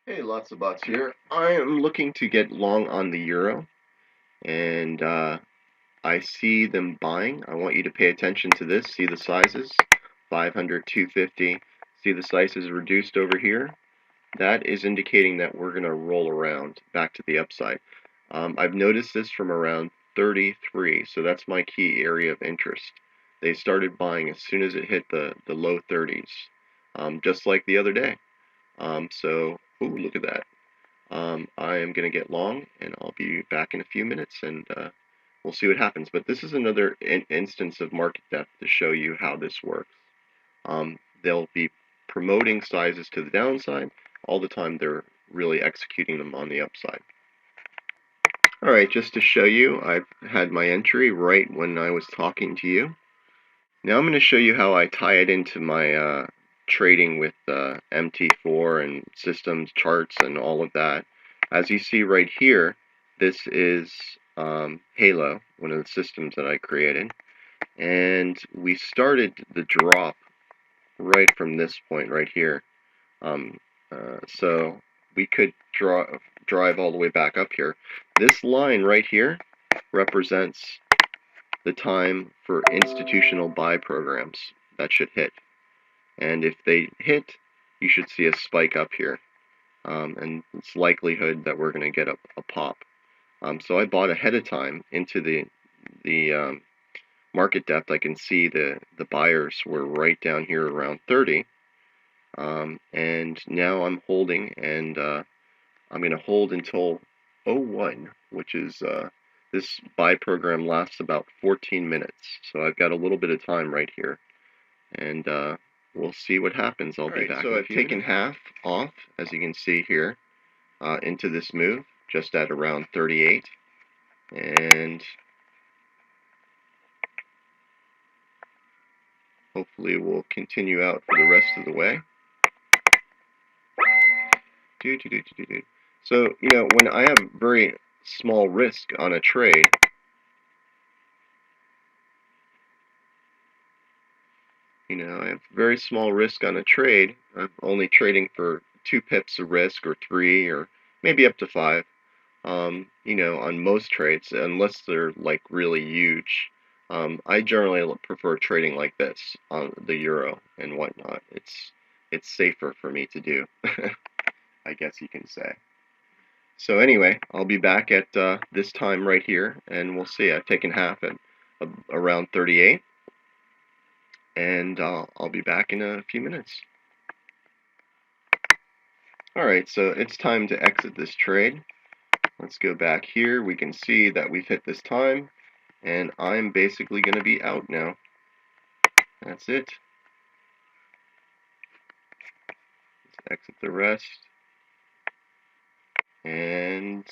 Hey, lots of bots here. I am looking to get long on the euro, and I see them buying. I want you to pay attention to this. See the sizes? 500, 250. See the sizes reduced over here? That is indicating that we're going to roll around back to the upside. I've noticed this from around 33, so that's my key area of interest. They started buying as soon as it hit the low 30s, just like the other day. Ooh, look at that. I am going to get long, and I'll be back in a few minutes, and we'll see what happens. But this is another instance of market depth to show you how this works. They'll be promoting sizes to the downside all the time. They're really executing them on the upside. All right, just to show you, I've had my entry right when I was talking to you. Now I'm going to show you how I tie it into my trading with MT4 and systems charts and all of that. As you see right here, this is Halo, one of the systems that I created, and we started the drop right from this point right here. So we could drive all the way back up here. This line right here represents the time for institutional buy programs that should hit. And if they hit, you should see a spike up here. And it's likelihood that we're going to get a pop. So I bought ahead of time into the market depth. I can see the buyers were right down here around 30. And now I'm holding, and I'm going to hold until 01, which is this buy program lasts about 14 minutes. So I've got a little bit of time right here, and we'll see what happens. I'll be back. So I've taken half off, as you can see here, into this move, just at around 38, and hopefully we'll continue out for the rest of the way. So, when I have very small risk on a trade, I have very small risk on a trade. I'm only trading for 2 pips of risk, or 3, or maybe up to 5. On most trades, unless they're like really huge. I generally prefer trading like this on the euro and whatnot. It's safer for me to do, I guess you can say. So anyway, I'll be back at this time right here, and we'll see. I've taken half at around 38, and I'll be back in a few minutes. Alright, so it's time to exit this trade. Let's go back here. We can see that we've hit this time, and I'm basically going to be out now. That's it. Let's exit the rest. And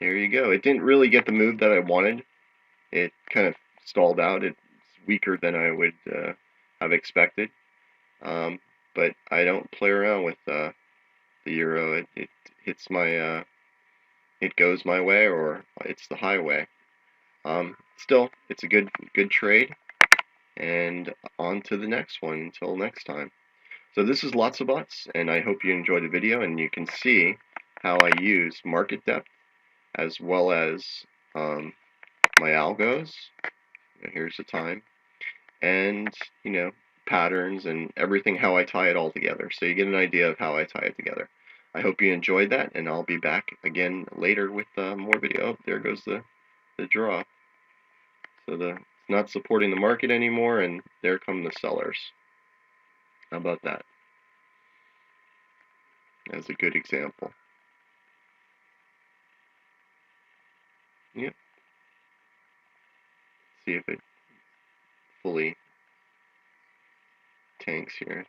there you go. It didn't really get the move that I wanted. It kind of stalled out. It's weaker than I would have expected. But I don't play around with the euro. It hits my it goes my way, or it's the highway. Still, it's a good trade, and on to the next one until next time. So this is Lots of Bots, and I hope you enjoyed the video, and you can see how I use market depth as well as my algos. Here's the time, and patterns and everything, how I tie it all together, so you get an idea of how I tie it together. I hope you enjoyed that, and I'll be back again later with more video. Oh, there goes the draw. So it's not supporting the market anymore, and there come the sellers. How about that? As a good example. Yep. See if it fully tanks here.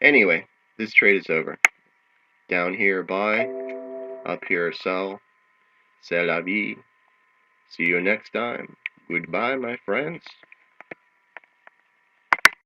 Anyway, this trade is over. Down here buy, up here sell. C'est la vie. See you next time. Goodbye, my friends.